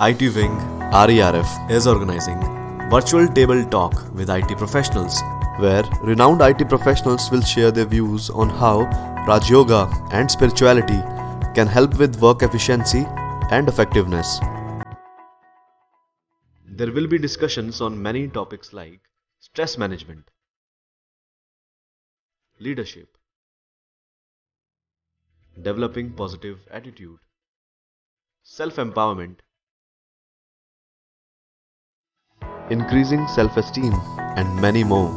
IT Wing RERF is organizing Virtual Table Talk with IT professionals, where renowned IT professionals will share their views on how Raj Yoga and spirituality can help with work efficiency and effectiveness. There will be discussions on many topics like stress management, leadership, developing positive attitude, self empowerment, increasing self esteem, and many more.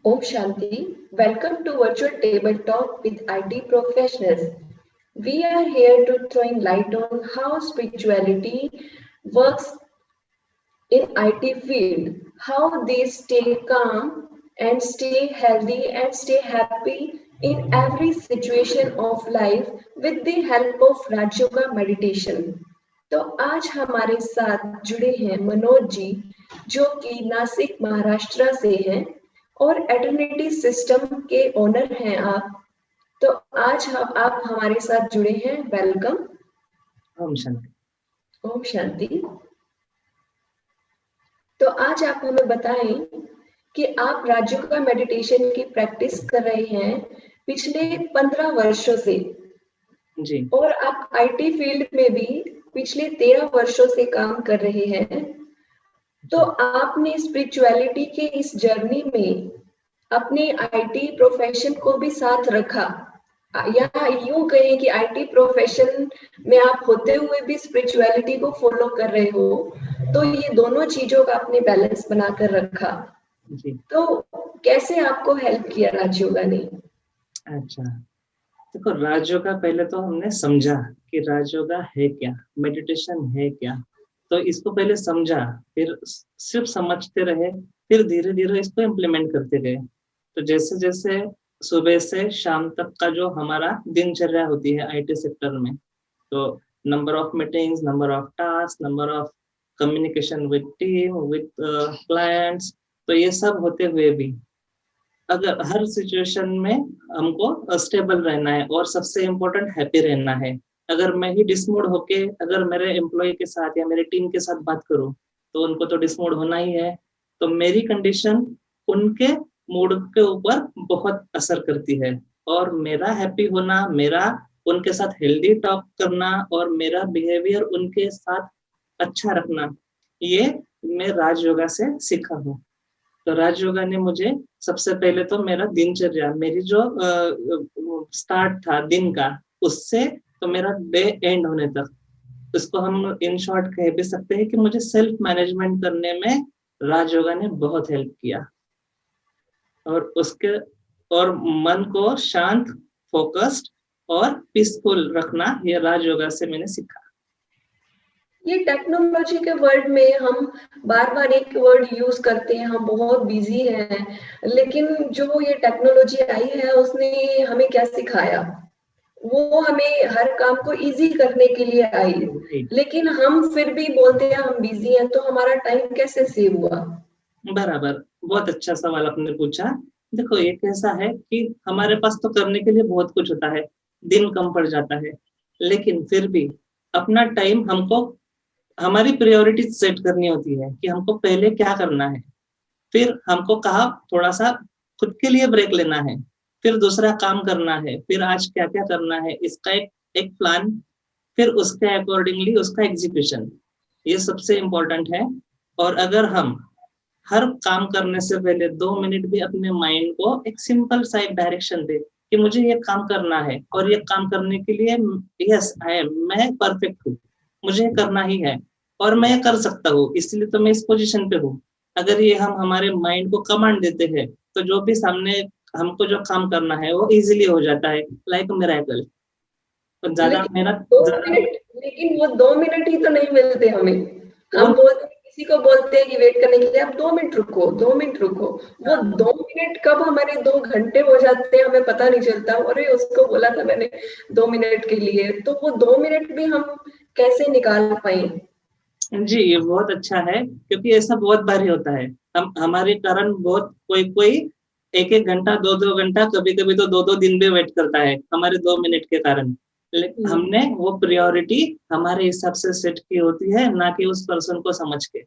Om Shanti. Welcome to Virtual Table Talk with IT professionals. We are here to throw light on how spirituality works in IT field, how they stay calm and stay healthy and stay happy in every situation of life with the help of Raj Yoga meditation. तो आज हमारे साथ जुड़े हैं मनोज जी, जो कि नासिक महाराष्ट्र से हैं और एटर्निटी सिस्टम के ओनर हैं आप। तो आज आप हमारे साथ जुड़े हैं, वेलकम। ओम शांति। ओम शांति। तो आज आप हमें बताएं कि आप राजयोगा मेडिटेशन की प्रैक्टिस कर रहे हैं पिछले 15 वर्षों से जी। और आप आईटी फील्ड में भी पिछले 13 वर्षों से काम कर रहे हैं। तो आपने स्पिरिचुअलिटी के इस जर्नी में अपने आईटी प्रोफेशन को भी साथ रखा, या यूं कहें कि आईटी प्रोफेशन में आप होते हुए भी स्पिरिचुअलिटी को फॉलो कर रहे हो, तो ये दोनों चीजों का आपने बैलेंस बनाकर रखा। जी। तो कैसे आपको हेल्प किया राज योगा ने? अच्छा, देखो, राज योगा पहले तो हमने समझा कि राज योगा है क्या, मेडिटेशन है क्या। तो इसको पहले समझा, फिर सिर्फ समझते रहे, फिर धीरे धीरे इसको इम्प्लीमेंट करते गए। तो जैसे जैसे सुबह से शाम तक का जो हमारा दिनचर्या होती है आईटी सेक्टर में, तो number of meetings, number of task, number of communication with team, with clients, तो ये सब होते हुए भी अगर हर सिचुएशन में हमको स्टेबल रहना है और सबसे इम्पोर्टेंट हैप्पी रहना है। अगर मैं ही डिसमूड होके अगर मेरे एम्प्लॉय के साथ या मेरे टीम के साथ बात करूं, तो उनको तो डिसमूड होना ही है। तो मेरी कंडीशन उनके मूड के ऊपर बहुत असर करती है, और मेरा हैप्पी होना, मेरा उनके साथ हेल्दी टॉक करना और मेरा बिहेवियर उनके साथ अच्छा रखना, ये मैं राज योगा से सीखा हूँ। तो राज योगा ने मुझे सबसे पहले तो मेरा दिनचर्या, मेरी जो स्टार्ट था दिन का, उससे तो मेरा डे एंड होने तक, उसको हम इन शॉर्ट कह भी सकते हैं कि मुझे सेल्फ मैनेजमेंट करने में राज योगा ने बहुत हेल्प किया। और मन को शांत, फोकस्ड और पीसफुल रखना, ये राज योगा से मैंने सीखा। ये टेक्नोलॉजी के वर्ल्ड में हम बार बार एक वर्ड यूज करते हैं, हम बहुत बिजी हैं, लेकिन जो ये टेक्नोलॉजी आई है उसने हमें क्या सिखाया? वो हमें हर काम को इजी करने के लिए आई, लेकिन हम फिर भी बोलते हैं हम बिजी हैं, तो हमारा टाइम कैसे सेव हुआ? बराबर, बहुत अच्छा सवाल आपने पूछा। देखो, ये कैसा है कि हमारे पास तो करने के लिए बहुत कुछ होता है, दिन कम पड़ जाता है, लेकिन फिर भी अपना टाइम हमको, हमारी प्रायोरिटी सेट करनी होती है कि हमको पहले क्या करना है, फिर हमको कहा थोड़ा सा खुद के लिए ब्रेक लेना है, फिर दूसरा काम करना है, फिर आज क्या क्या करना है, इसका एक प्लान, फिर उसके अकॉर्डिंगली उसका एग्जीक्यूशन, ये सबसे इम्पोर्टेंट है। और अगर हम हर काम करने से पहले 2 मिनट भी अपने माइंड को एक सिंपल सा एक डायरेक्शन दे कि मुझे ये काम करना है, और ये काम करने के लिए यस आई एम, मैं परफेक्ट हूँ, मुझे करना ही है और मैं कर सकता हूँ, इसलिए तो मैं इस पोजीशन पे हूँ। अगर ये हम हमारे माइंड को कमांड देते हैं, तो जो भी सामने हमको जो काम करना है वो इजीली हो जाता है, लाइक मिरेकल। तो ज्यादा मेहनत, लेकिन वो 2 मिनट ही तो नहीं मिलते हमें। हम बोलते हैं, किसी को बोलते हैं कि वेट करने के लिए, आप 2 मिनट रुको, 2 मिनट रुको, वो 2 मिनट कब हमारे 2 घंटे हो जाते हैं हमें पता नहीं चलता। अरे उसको बोला था मैंने 2 मिनट के लिए, तो वो 2 मिनट भी हम कैसे निकाल पाए? जी, ये बहुत अच्छा है, क्योंकि ऐसा बहुत बार ही होता है। हम हमारे कारण बहुत कोई 1-1 घंटा, 2-2 घंटा, कभी कभी तो 2-2 दिन भी वेट करता है हमारे 2 मिनट के कारण। लेकिन हमने वो प्रायोरिटी हमारे हिसाब से सेट की होती है, ना कि उस पर्सन को समझ के।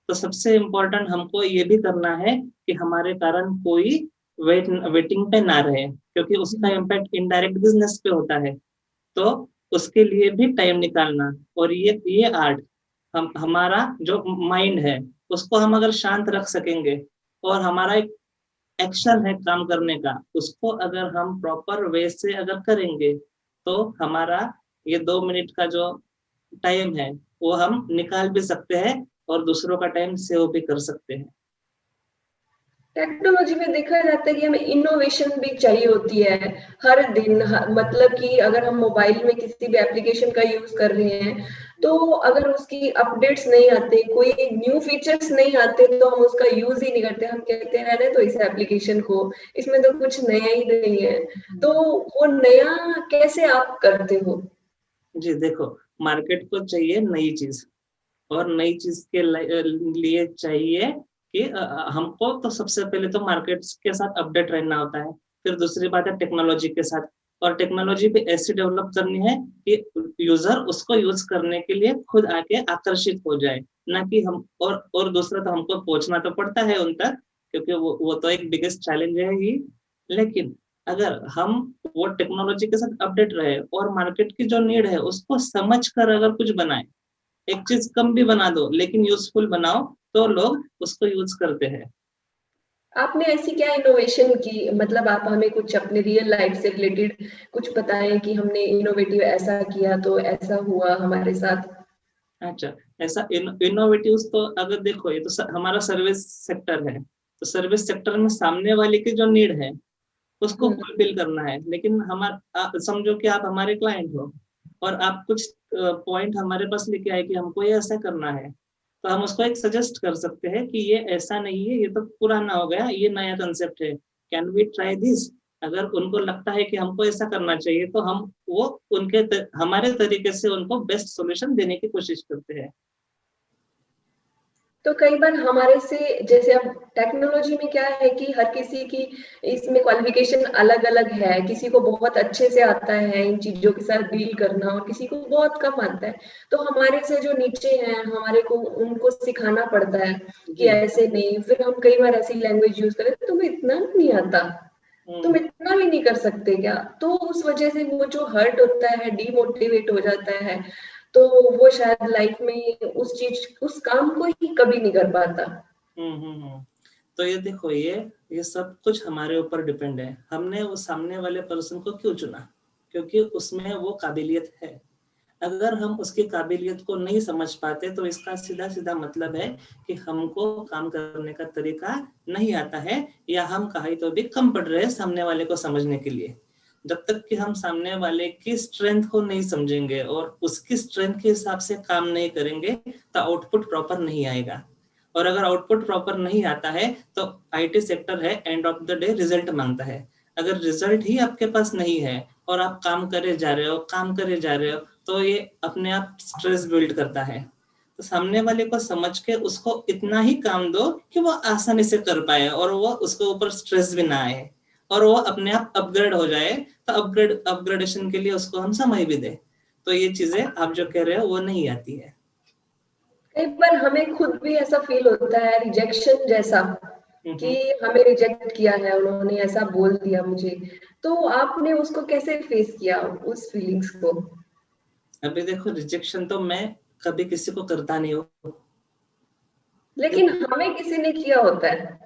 तो सबसे इम्पोर्टेंट हमको ये भी करना है कि हमारे कारण कोई वेटिंग पे ना रहे, क्योंकि उसका इम्पैक्ट इनडायरेक्ट बिजनेस पे होता है। तो उसके लिए भी टाइम निकालना, और ये आर्ट हम हमारा जो माइंड है उसको हम अगर शांत रख सकेंगे, और हमारा एक एक्शन है काम करने का, उसको अगर हम प्रॉपर वे से अगर करेंगे, तो हमारा ये 2 मिनट का जो टाइम है वो हम निकाल भी सकते हैं और दूसरों का टाइम सेव भी कर सकते हैं। टेक्नोलॉजी में देखा जाता है कि हमें इनोवेशन भी चाहिए होती है हर दिन। मतलब कि अगर हम मोबाइल में किसी भी एप्लीकेशन का यूज कर रहे हैं, तो अगर उसकी अपडेट्स नहीं आते, कोई न्यू फीचर्स नहीं आते, तो हम उसका यूज ही नहीं करते। हम कहते हैं रहने तो इस एप्लीकेशन को, इसमें तो कुछ नया ही नहीं है। तो वो नया कैसे आप करते हो? जी देखो, मार्केट को चाहिए नई चीज, और नई चीज के लिए चाहिए कि हमको तो सबसे पहले तो मार्केट के साथ अपडेट रहना होता है। फिर दूसरी बात है टेक्नोलॉजी के साथ, और टेक्नोलॉजी भी ऐसी डेवलप करनी है कि यूजर उसको यूज करने के लिए खुद आके आकर्षित हो जाए, ना कि हम। और दूसरा तो हमको पहुंचना तो पड़ता है उन तक, क्योंकि वो तो एक बिगेस्ट चैलेंज है ही। लेकिन अगर हम वो टेक्नोलॉजी के साथ अपडेट रहे और मार्केट की जो नीड है उसको समझ कर अगर कुछ बनाए, एक चीज कम भी बना दो लेकिन यूजफुल बनाओ, तो लोग उसको यूज करते हैं। आपने ऐसी क्या इनोवेशन की? मतलब आप हमें कुछ अपने रियल लाइफ से रिलेटेड कुछ बताएं कि हमने इनोवेटिव ऐसा किया तो ऐसा हुआ हमारे साथ। अच्छा, ऐसा इनोवेटिव तो अगर देखो, ये तो हमारा सर्विस सेक्टर है, तो सर्विस सेक्टर में सामने वाले की जो नीड है उसको हम्म। फुलफिल करना है। लेकिन समझो कि आप हमारे क्लाइंट हो और आप कुछ पॉइंट हमारे पास लेके आए कि हमको ये ऐसा करना है, तो हम उसको एक सजेस्ट कर सकते हैं कि ये ऐसा नहीं है, ये तो पुराना हो गया, ये नया कंसेप्ट है, कैन वी ट्राई दिस। अगर उनको लगता है कि हमको ऐसा करना चाहिए, तो हम वो हमारे तरीके से उनको बेस्ट सॉल्यूशन देने की कोशिश करते हैं। तो कई बार हमारे से, जैसे अब टेक्नोलॉजी में क्या है कि हर किसी की इसमें क्वालिफिकेशन अलग अलग है। किसी को बहुत अच्छे से आता है इन चीजों के साथ डील करना, और किसी को बहुत कम आता है। तो हमारे से जो नीचे हैं, हमारे को उनको सिखाना पड़ता है कि जी। ऐसे नहीं। फिर हम कई बार ऐसी लैंग्वेज यूज करें, तुम्हें इतना नहीं आता, तुम हम्म। इतना भी नहीं कर सकते क्या? तो उस वजह से वो जो हर्ट होता है, डीमोटिवेट हो जाता है। तो वो शायद लाइफ में उस काम को ही कभी नहीं कर पाता। हम्म। तो ये देखो, ये सब कुछ हमारे ऊपर डिपेंड है, हमने उस सामने वाले पर्सन को क्यों चुना, क्योंकि उसमें वो काबिलियत है। अगर हम उसकी काबिलियत को नहीं समझ पाते, तो इसका सीधा सीधा मतलब है कि हमको काम करने का तरीका नहीं आता है, या हम कहीं तो भी कम पड़ रहे हैं सामने वाले को समझने के लिए। जब तक कि हम सामने वाले की स्ट्रेंथ को नहीं समझेंगे और उसकी स्ट्रेंथ के हिसाब से काम नहीं करेंगे, तो आउटपुट प्रॉपर नहीं आएगा। और अगर आउटपुट प्रॉपर नहीं आता है, तो आईटी सेक्टर है, end of the day result मांगता है। अगर रिजल्ट ही आपके पास नहीं है और आप काम करे जा रहे हो, काम करे जा रहे हो, तो ये अपने आप स्ट्रेस बिल्ड करता है। तो सामने वाले को समझ के उसको इतना ही काम दो कि वो आसानी से कर पाए, और वो उसके ऊपर स्ट्रेस भी ना आए, और वो अपने आप अपग्रेड हो जाए। तो अपग्रेडेशन के लिए उसको हम समय भी दें। तो ये चीजें आप जो कह रहे हो वो नहीं आती है। कई बार हमें खुद भी ऐसा फील होता है, रिजेक्शन जैसा, कि हम्म। हमें रिजेक्ट किया है, उन्होंने ऐसा बोल दिया मुझे। तो आपने उसको कैसे फेस किया, उस फीलिंग्स को? अभी देखो, रिजेक्शन तो मैं कभी किसी को करता नहीं हूँ। लेकिन हमें किसी ने किया होता है।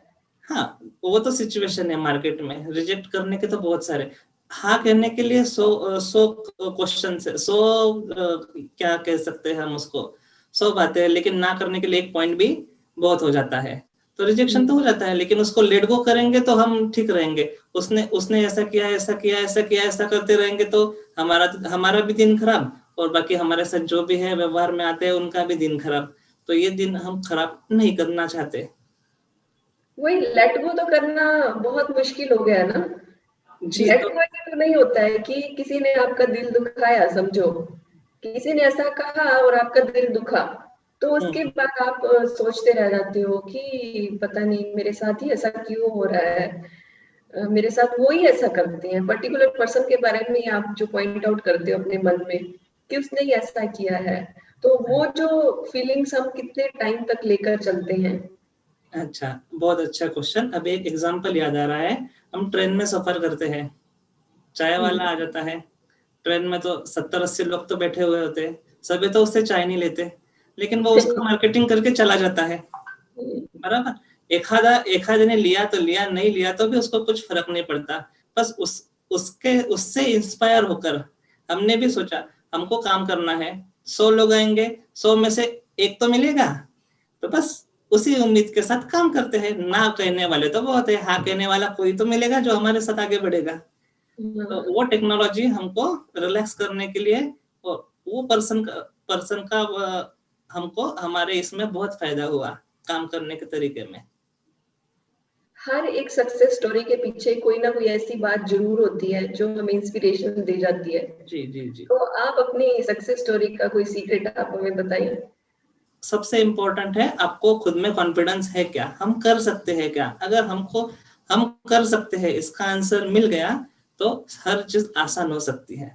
हाँ, वो तो सिचुएशन है, मार्केट में रिजेक्ट करने के तो बहुत सारे। हाँ कहने के लिए 100 क्वेश्चन है, 100 क्या कह सकते हैं हम उसको, 100 बातें हैं, लेकिन ना करने के लिए एक पॉइंट भी बहुत हो जाता है। तो रिजेक्शन तो हो जाता है, लेकिन उसको लेट गो करेंगे तो हम ठीक रहेंगे। उसने उसने ऐसा किया, ऐसा किया, ऐसा किया, ऐसा करते रहेंगे, तो हमारा भी दिन खराब, और बाकी हमारे साथ जो भी है व्यवहार में आते हैं उनका भी दिन खराब। तो ये दिन हम खराब नहीं करना चाहते। वही लेट गो तो करना बहुत मुश्किल हो गया ना। जी। लेट तो गो तो नहीं होता है कि किसी ने आपका दिल दुखाया, समझो किसी ने ऐसा कहा और आपका दिल दुखा, तो उसके हम्म। बाद आप सोचते रह जाते हो कि पता नहीं मेरे साथ ही ऐसा क्यों हो रहा है। मेरे साथ वो ही ऐसा करते हैं, पर्टिकुलर पर्सन के बारे में आप जो पॉइंट आउट करते हो अपने मन में कि उसने ही ऐसा किया है, तो वो जो फीलिंग्स हम कितने टाइम तक लेकर चलते हैं? अच्छा, बहुत अच्छा क्वेश्चन। अभी एक एग्जांपल याद आ रहा है। हम ट्रेन में सफर करते हैं, चाय वाला आ जाता है। ट्रेन में तो 70-80 लोग तो बैठे हुए होते हैं, सभी तो उससे चाय नहीं लेते, लेकिन वो उसका मार्केटिंग करके चला जाता है, बराबर। एक आधे ने लिया तो लिया, नहीं लिया तो भी उसको कुछ फर्क नहीं पड़ता। बस उससे इंस्पायर होकर हमने भी सोचा हमको काम करना है, 100 लोग आएंगे, 100 में से एक तो मिलेगा, तो बस उसी उम्मीद के साथ काम करते हैं। ना कहने वाले तो बहुत है, हाँ कहने वाला कोई तो मिलेगा जो हमारे साथ आगे बढ़ेगा। तो वो टेक्नोलॉजी हमको रिलैक्स करने के लिए, वो पर्सन का हमको हमारे इसमें बहुत फायदा हुआ काम करने के तरीके में। हर एक सक्सेस स्टोरी के पीछे कोई ना कोई ऐसी बात जरूर होती है जो हमें इंस्पिरेशन दे जाती है। जी जी जी। तो आप अपनी सक्सेस स्टोरी का कोई सीक्रेट आप हमें बताइए। सबसे इम्पोर्टेंट है आपको खुद में कॉन्फिडेंस है क्या, हम कर सकते हैं क्या। अगर हम कर सकते हैं इसका आंसर मिल गया तो हर चीज आसान हो सकती है।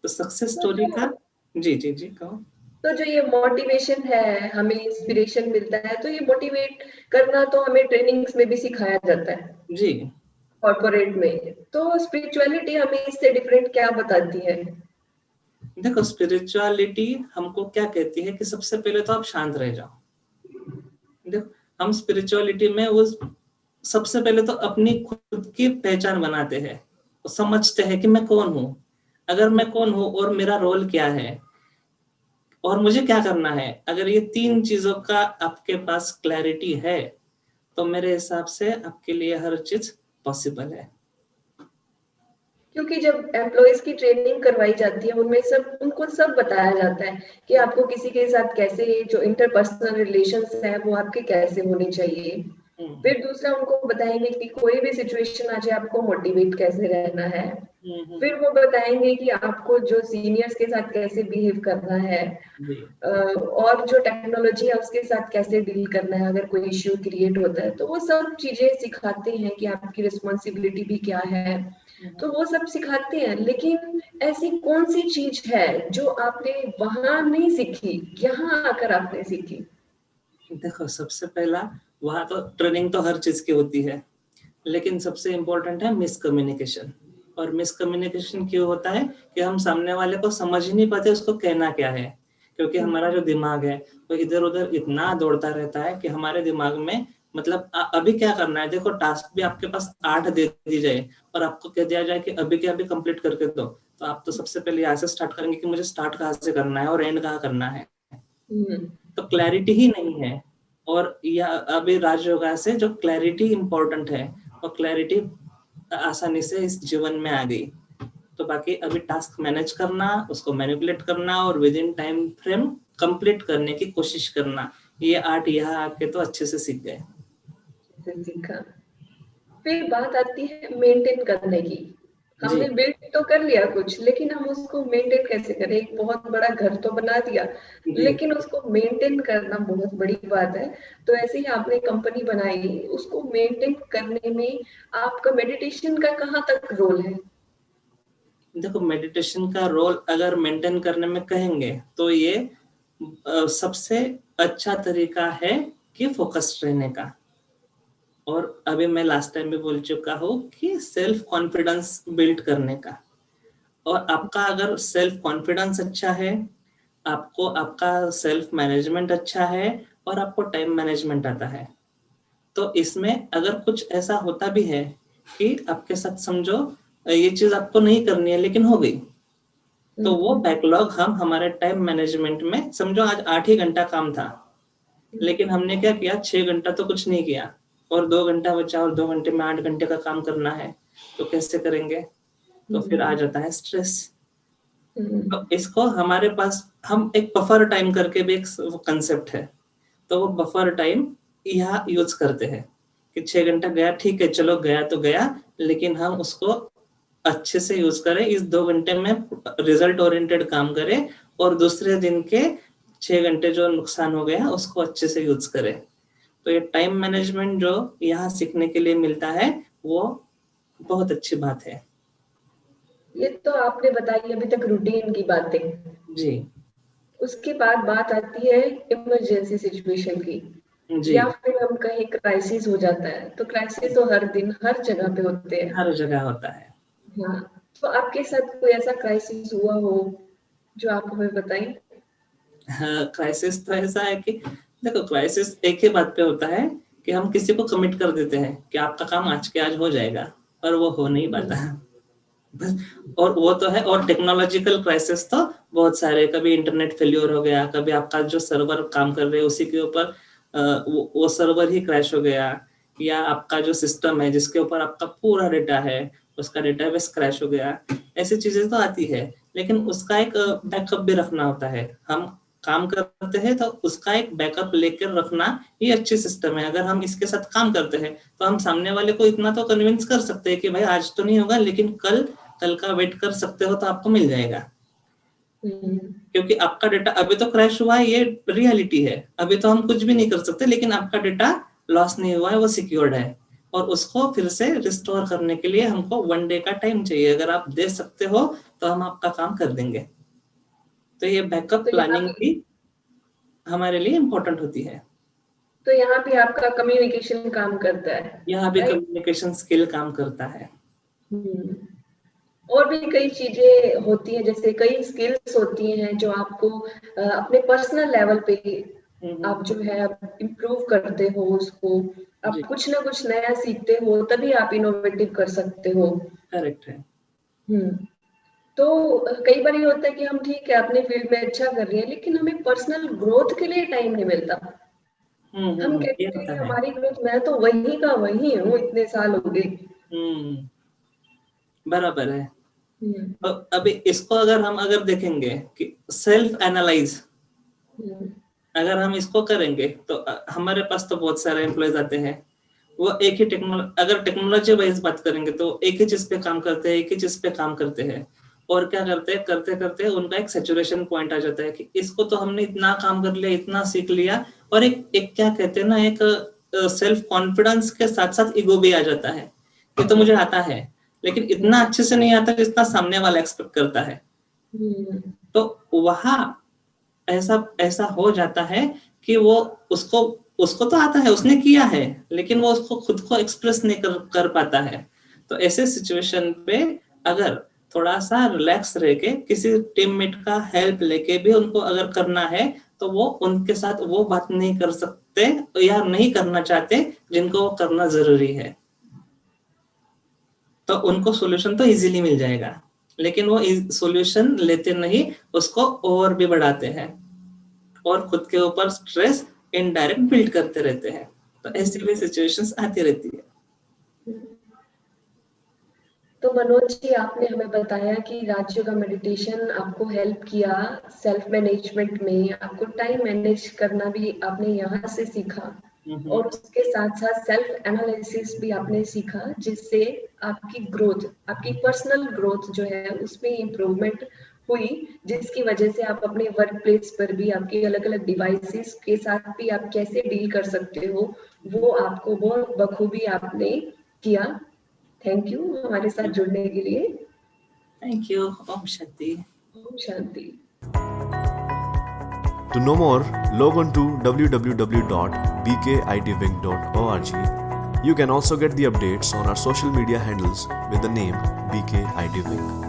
तो सक्सेस तो स्टोरी का, जी जी जी कहो। तो जो ये मोटिवेशन है, हमें इंस्पिरेशन मिलता है, तो ये मोटिवेट करना तो हमें ट्रेनिंग्स में भी सिखाया जाता है जी कॉर्पोरेट में। तो स्पिरिचुअलिटी हमें इससे डिफरेंट क्या बताती है? देखो, स्पिरिचुअलिटी हमको क्या कहती है कि सबसे पहले तो आप शांत रह जाओ। देखो, हम स्पिरिचुअलिटी में वो सबसे पहले तो अपनी खुद की पहचान बनाते हैं, समझते हैं कि मैं कौन हूँ। अगर मैं कौन हूँ और मेरा रोल क्या है और मुझे क्या करना है, अगर ये 3 चीजों का आपके पास क्लैरिटी है तो मेरे हिसाब से आपके लिए हर चीज पॉसिबल है। क्योंकि जब एम्प्लॉयज की ट्रेनिंग करवाई जाती है उनमें सब उनको सब बताया जाता है कि आपको किसी के साथ कैसे, जो इंटरपर्सनल रिलेशंस है वो आपके कैसे होने चाहिए। फिर दूसरा उनको बताएंगे कि कोई भी सिचुएशन आ जाए आपको मोटिवेट कैसे रहना है। फिर वो बताएंगे कि आपको जो सीनियर्स के साथ कैसे बिहेव करना है, जी और जो टेक्नोलॉजी है उसके साथ कैसे डील करना है अगर कोई इश्यू क्रिएट होता है। तो वो सब चीजें सिखाते हैं कि आपकी रिस्पॉन्सिबिलिटी भी क्या है, तो वो सब सिखाते हैं। लेकिन ऐसी कौन सी चीज है जो आपने वहां नहीं सीखी, यहाँ आकर आपने सीखी? देखो, सबसे पहला, वहां तो ट्रेनिंग तो हर चीज की होती है, लेकिन सबसे इम्पोर्टेंट है मिसकम्युनिकेशन। और मिसकम्युनिकेशन क्यों होता है कि हम सामने वाले को समझ ही नहीं पाते उसको कहना क्या है, क्योंकि हमारा जो दिमाग है वो इधर उधर इतना दौड़ता रहता है कि हमारे दिमाग में, मतलब अभी क्या करना है। देखो, टास्क भी आपके पास 8 दे दी जाए और आपको कह दिया जाए कि अभी के अभी कंप्लीट करके दो, तो आप तो सबसे पहले यहाँ से स्टार्ट करेंगे कि मुझे स्टार्ट कहाँ से करना है और एंड कहाँ करना है। तो क्लैरिटी ही नहीं है। और या अभी राजयोगा से जो क्लैरिटी इंपॉर्टेंट है, और क्लैरिटी आसानी से इस जीवन में आ गई। तो बाकी अभी टास्क मैनेज करना, उसको मैनिपुलेट करना और with in time frame complete करने की कोशिश करना, ये आर्ट यहाँ आके तो अच्छे से सीख गए। सीखा। फिर बात आती है मेंटेन करने की। जी हमने बिल्ड तो कर लिया कुछ, लेकिन हम उसको मेंटेन कैसे करें? एक बहुत बड़ा घर तो बना दिया, जी। लेकिन उसको मेंटेन करना बहुत बड़ी बात है। तो ऐसे ही आपने कंपनी बनाई, उसको मेंटेन करने में आपका मेडिटेशन का कहाँ तक रोल है? देखो, मेडिटेशन का रोल अगर मेंटेन करने में कहेंगे तो ये सबसे अच्छा तरीका है कि फोकस्ड रहने का। और अभी मैं लास्ट टाइम भी बोल चुका हूँ कि सेल्फ कॉन्फिडेंस बिल्ड करने का। और आपका अगर सेल्फ कॉन्फिडेंस अच्छा है, आपको आपका सेल्फ मैनेजमेंट अच्छा है और आपको टाइम मैनेजमेंट आता है, तो इसमें अगर कुछ ऐसा होता भी है कि आपके साथ समझो ये चीज आपको नहीं करनी है लेकिन हो गई, तो वो बैकलॉग हम हमारे टाइम मैनेजमेंट में, समझो आज 8 ही घंटा काम था, लेकिन हमने क्या किया, 6 घंटा तो कुछ नहीं किया और 2 घंटा बचा और 2 घंटे में 8 घंटे का काम करना है, तो कैसे करेंगे। तो फिर आ जाता है स्ट्रेस। तो इसको हमारे पास, हम एक बफर टाइम करके भी एक कंसेप्ट है, तो वो बफर टाइम यहाँ यूज करते हैं कि 6 घंटा गया, ठीक है चलो गया तो गया, लेकिन हम उसको अच्छे से यूज करें, इस 2 घंटे में रिजल्ट ओरिएंटेड काम करें और दूसरे दिन के 6 घंटे जो नुकसान हो गया उसको अच्छे से यूज करें। तो ये टाइम मैनेजमेंट जो यहाँ सीखने के लिए मिलता है वो बहुत अच्छी बात है। ये तो आपने बताई अभी तक रूटीन की बातें। जी उसके बाद बात आती है इमरजेंसी सिचुएशन की, जी, या फिर हम कहें क्राइसिस हो जाता है। तो क्राइसिस तो हर दिन हर जगह पे होते हैं। हर जगह होता है। हाँ, तो आपके साथ कोई ऐसा क्राइसिस हुआ हो जो आप हमें बताएं? हाँ, क्राइसिस तो ऐसा है कि देखो, क्राइसिस एक ही बात पे होता है कि हम किसी को कमिट कर देते हैं कि आपका काम आज के आज हो जाएगा, और वो हो नहीं पाता। बस, और वो तो है। और टेक्नोलॉजिकल क्राइसिस तो बहुत सारे, कभी इंटरनेट फेल्योर हो गया, कभी आपका जो सर्वर काम कर रहे हैं उसी के ऊपर वो सर्वर ही क्रैश हो गया, या आपका जो सिस्टम है जिसके ऊपर आपका पूरा डेटा है उसका डेटाबेस क्रैश हो गया। ऐसी चीजें तो आती है, लेकिन उसका एक बैकअप भी रखना होता है। हम काम करते हैं तो उसका एक बैकअप लेकर रखना ये अच्छी सिस्टम है। अगर हम इसके साथ काम करते हैं तो हम सामने वाले को इतना तो कन्विंस कर सकते हैं कि भाई आज तो नहीं होगा, लेकिन कल का वेट कर सकते हो तो आपको मिल जाएगा। क्योंकि आपका डेटा अभी तो क्रैश हुआ है, ये रियलिटी है। अभी तो हम कुछ भी नहीं कर सकते, लेकिन आपका डेटा लॉस नहीं हुआ है, वो सिक्योर्ड है। और उसको फिर से रिस्टोर करने के लिए हमको 1 डे का टाइम चाहिए। अगर आप दे सकते हो तो हम आपका काम कर देंगे। तो ये बैकअप तो यहाँ प्लानिंग भी हमारे लिए इम्पोर्टेंट होती है। तो यहाँ भी आपका कम्युनिकेशन काम करता है, यहाँ भी राइट? कम्युनिकेशन स्किल काम करता है। और भी कई चीजें होती हैं, जैसे कई स्किल्स होती हैं जो आपको अपने पर्सनल लेवल पे आप जो है इम्प्रूव करते हो उसको। आप जी, कुछ ना कुछ नया सीखते हो, तभी आप इनोवेटिव कर सकते हो। करेक्ट है। तो कई बार ये होता है कि हम ठीक है अपने फील्ड में अच्छा कर रहे हैं, लेकिन हमें पर्सनल ग्रोथ के लिए टाइम नहीं मिलता। हम ये कहते हैं होता कि है। हमारी ग्रोथ, मैं तो वही का वही हूँ, इतने साल हो गए। बराबर है। हम्म, तो अभी इसको अगर देखेंगे कि सेल्फ एनालाइज हम्म, अगर हम इसको करेंगे तो हमारे पास तो बहुत सारे एम्प्लॉयज आते हैं। वो एक ही अगर टेक्नोलॉजी वाइज बात करेंगे तो एक ही चीज पे काम करते हैं, एक ही चीज पे काम करते हैं। और क्या करते हैं, करते करते उनका एक सैचुरेशन पॉइंट आ जाता है कि इसको तो हमने इतना काम कर लिया, इतना सीख लिया। और एक क्या कहते हैं ना, एक सेल्फ कॉन्फिडेंस के साथ साथ ईगो भी आ जाता है। ये तो मुझे आता है, लेकिन इतना अच्छे से नहीं आता जितना सामने वाला एक्सपेक्ट करता है। तो वहां ऐसा ऐसा हो जाता है कि वो उसको उसको तो आता है, उसने किया है, लेकिन वो उसको खुद को एक्सप्रेस नहीं कर पाता है। तो ऐसे सिचुएशन पे अगर थोड़ा सा रिलैक्स रह के किसी टीममेट का हेल्प लेके भी उनको अगर करना है, तो वो उनके साथ वो बात नहीं कर सकते या नहीं करना चाहते जिनको वो करना जरूरी है। तो उनको सॉल्यूशन तो इजीली मिल जाएगा, लेकिन वो सॉल्यूशन लेते नहीं, उसको और भी बढ़ाते हैं और खुद के ऊपर स्ट्रेस इनडायरेक्ट बिल्ड करते रहते हैं। तो ऐसी भी सिचुएशंस आती रहती है। तो मनोज जी, आपने हमें बताया कि राज्यों का मेडिटेशन आपको हेल्प किया सेल्फ मैनेजमेंट में, आपको टाइम मैनेज करना भी आपने यहाँ से सीखा, और उसके साथ साथ सेल्फ एनालिसिस भी आपने सीखा, जिससे आपकी ग्रोथ, आपकी पर्सनल ग्रोथ जो है उसमें इम्प्रूवमेंट हुई, जिसकी वजह से आप अपने वर्क प्लेस पर भी आपके अलग अलग डिवाइसेस के साथ भी आप कैसे डील कर सकते हो, वो आपको बहुत बखूबी आपने किया। थैंक यू हमारे साथ जुड़ने के लिए। Thank you. ओम शांति। ओम शांति। To know more, log on to www.bkitving.org. You can also get the updates on our social media handles with the name BK IT Wing.